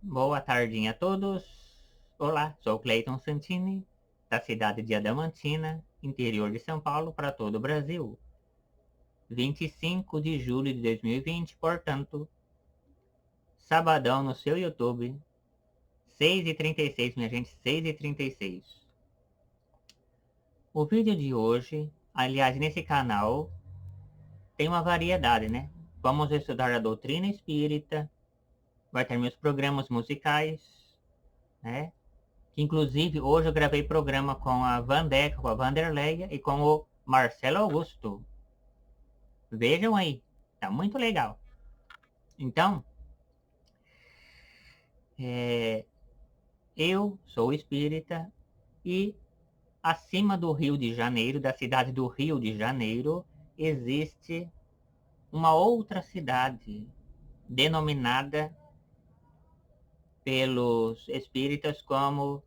Boa tardinha a todos. Olá, sou Cleiton Santini, da cidade de Adamantina, interior de São Paulo, para todo o Brasil. 25 de julho de 2020, portanto, sabadão no seu YouTube, 6h36, minha gente, 6h36. O vídeo de hoje, aliás, nesse canal, tem uma variedade, né? Vamos estudar a doutrina espírita, vai ter meus programas musicais, né? Inclusive, hoje eu gravei programa com a Vandeca, com a Vanderleia e com o Marcelo Augusto. Vejam aí, tá muito legal. Então, eu sou espírita e acima do Rio de Janeiro, da cidade do Rio de Janeiro, existe uma outra cidade denominada pelos espíritas como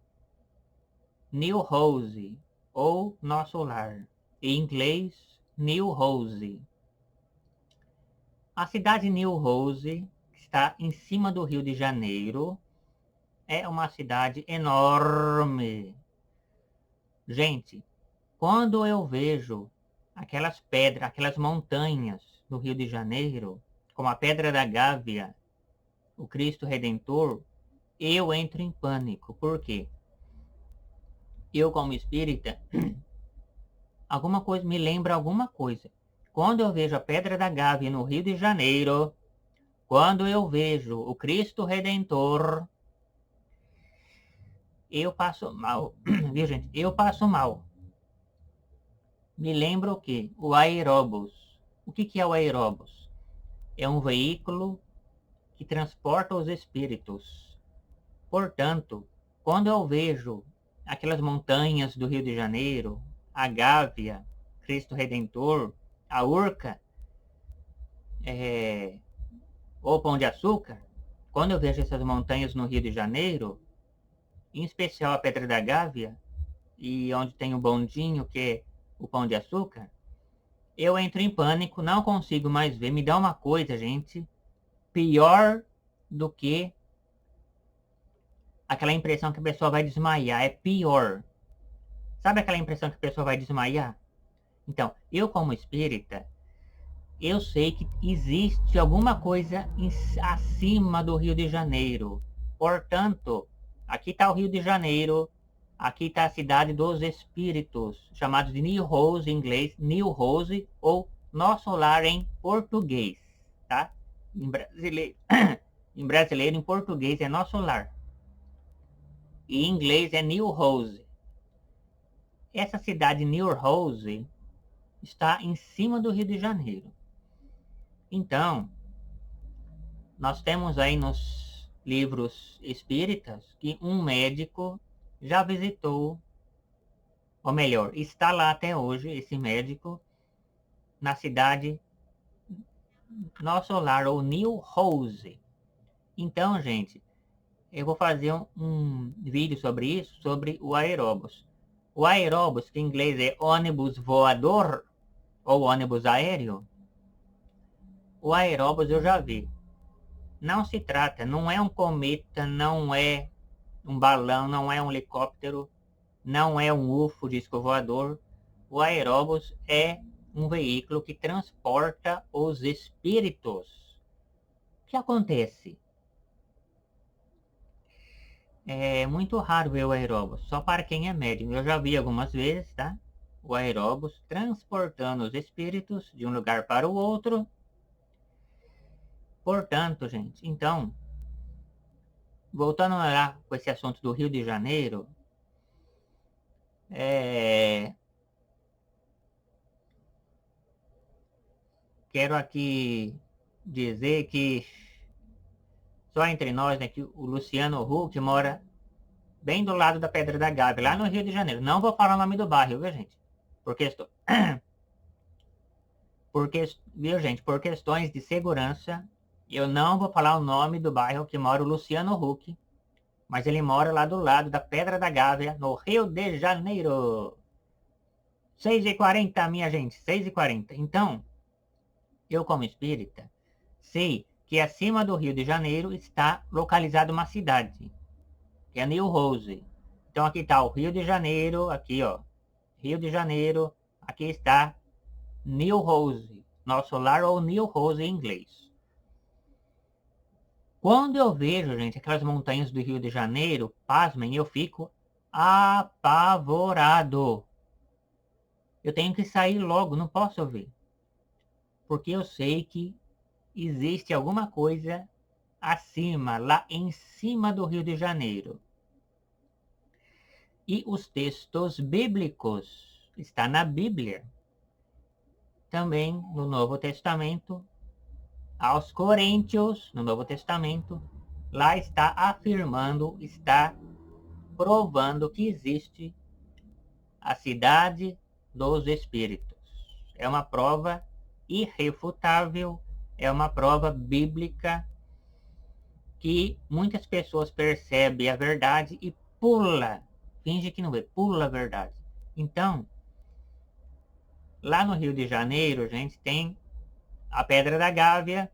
New Rose ou Nosso Lar, em inglês New Rose. A cidade de New Rose, que está em cima do Rio de Janeiro, é uma cidade enorme. Gente, quando eu vejo aquelas pedras, aquelas montanhas do Rio de Janeiro, como a Pedra da Gávea, o Cristo Redentor, eu entro em pânico. Por quê? Eu, como espírita, alguma coisa me lembra alguma coisa. Quando eu vejo a Pedra da Gávea no Rio de Janeiro, quando eu vejo o Cristo Redentor, eu passo mal. Viu, gente? Eu passo mal. Me lembra o quê? O aeróbus. O que é o aeróbus? É um veículo que transporta os espíritos. Portanto, quando eu vejo aquelas montanhas do Rio de Janeiro, a Gávea, Cristo Redentor, a Urca, ou Pão de Açúcar, quando eu vejo essas montanhas no Rio de Janeiro, em especial a Pedra da Gávea, e onde tem o bondinho, que é o Pão de Açúcar, eu entro em pânico, não consigo mais ver. Me dá uma coisa, gente, pior do que aquela impressão que a pessoa vai desmaiar. É pior. Sabe aquela impressão que a pessoa vai desmaiar? Então, eu como espírita, eu sei que existe alguma coisa acima do Rio de Janeiro. Portanto, aqui está o Rio de Janeiro, aqui está a cidade dos espíritos, chamados de New Rose em inglês, New Rose ou Nosso Lar em português, tá? Em brasileiro, em português é Nosso Lar. E em inglês é New Rose. Essa cidade New Rose está em cima do Rio de Janeiro. Então, nós temos aí nos livros espíritas que um médico já visitou, ou melhor, está lá até hoje, esse médico, na cidade Nosso Lar, ou New Rose. Então, gente, eu vou fazer um vídeo sobre isso, sobre o aeróbus. O aeróbus, que em inglês é ônibus voador, ou ônibus aéreo, o aeróbus eu já vi. Não se trata, não é um cometa, não é um balão, não é um helicóptero, não é um UFO, disco voador. O aeróbus é um veículo que transporta os espíritos. O que acontece? É muito raro ver o aeróbus, só para quem é médium. Eu já vi algumas vezes, tá? O aeróbus transportando os espíritos de um lugar para o outro. Portanto, gente, então, voltando lá com esse assunto do Rio de Janeiro, quero aqui dizer que, só entre nós, né, que o Luciano Huck mora bem do lado da Pedra da Gávea, lá no Rio de Janeiro. Não vou falar o nome do bairro, viu, gente? Viu, gente? Por questões de segurança, eu não vou falar o nome do bairro que mora o Luciano Huck, mas ele mora lá do lado da Pedra da Gávea, no Rio de Janeiro. 6h40, minha gente, 6h40. Então, eu como espírita, sei que acima do Rio de Janeiro está localizada uma cidade, que é New Rose. Então aqui está o Rio de Janeiro, aqui ó, Rio de Janeiro, aqui está New Rose, nosso lar ou New Rose em inglês. Quando eu vejo, gente, aquelas montanhas do Rio de Janeiro, pasmem, eu fico apavorado. Eu tenho que sair logo, não posso ver. Porque eu sei que existe alguma coisa acima, lá em cima do Rio de Janeiro. E os textos bíblicos, está na Bíblia. Também no Novo Testamento, aos Coríntios, no Novo Testamento, lá está afirmando, está provando que existe a cidade dos espíritos. É uma prova irrefutável, é uma prova bíblica que muitas pessoas percebem a verdade e pula, finge que não vê, pula a verdade. Então, lá no Rio de Janeiro, a gente tem a Pedra da Gávea,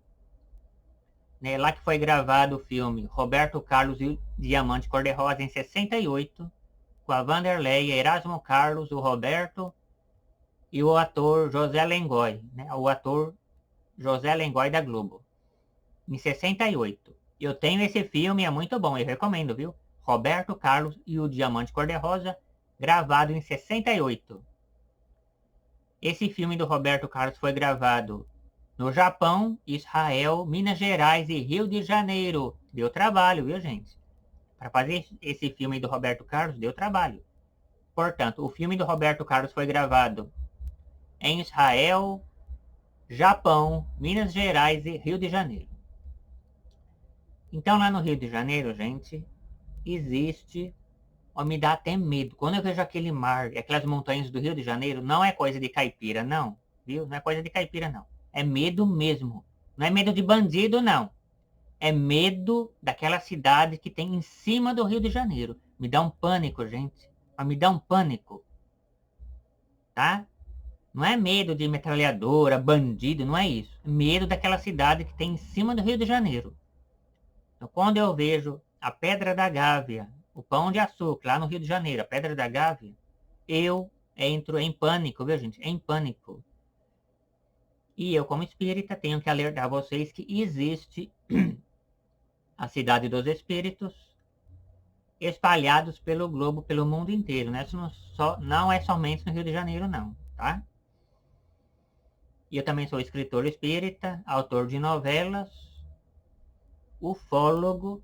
né, lá que foi gravado o filme Roberto Carlos e o Diamante Cor-de-Rosa em 68, com a Vanderleia, Erasmo Carlos, o Roberto e o ator José Lengoy, né, o ator José Lengoy da Globo, em 68. Eu tenho esse filme, é muito bom, eu recomendo, viu? Roberto Carlos e o Diamante Cor-de-Rosa, gravado em 68. Esse filme do Roberto Carlos foi gravado no Japão, Israel, Minas Gerais e Rio de Janeiro. Deu trabalho, viu, gente? Para fazer esse filme do Roberto Carlos, deu trabalho. Portanto, o filme do Roberto Carlos foi gravado em Israel, Japão, Minas Gerais e Rio de Janeiro. Então, lá no Rio de Janeiro, gente, existe... Ó, me dá até medo. Quando eu vejo aquele mar e aquelas montanhas do Rio de Janeiro, não é coisa de caipira, não. Viu? Não é coisa de caipira, não. É medo mesmo. Não é medo de bandido, não. É medo daquela cidade que tem em cima do Rio de Janeiro. Me dá um pânico, gente. Mas me dá um pânico. Tá? Não é medo de metralhadora, bandido, não é isso. É medo daquela cidade que tem em cima do Rio de Janeiro. Então, quando eu vejo a Pedra da Gávea, o Pão de Açúcar, lá no Rio de Janeiro, a Pedra da Gávea, eu entro em pânico, viu, gente? Em pânico. E eu, como espírita, tenho que alertar vocês que existe a Cidade dos Espíritos espalhados pelo globo, pelo mundo inteiro, né? Isso não é somente no Rio de Janeiro, não, tá? E eu também sou escritor espírita, autor de novelas, ufólogo.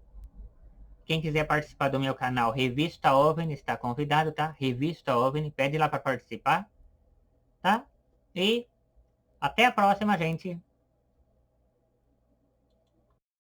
Quem quiser participar do meu canal Revista OVNI está convidado, tá? Revista OVNI, pede lá para participar, tá? E até a próxima, gente.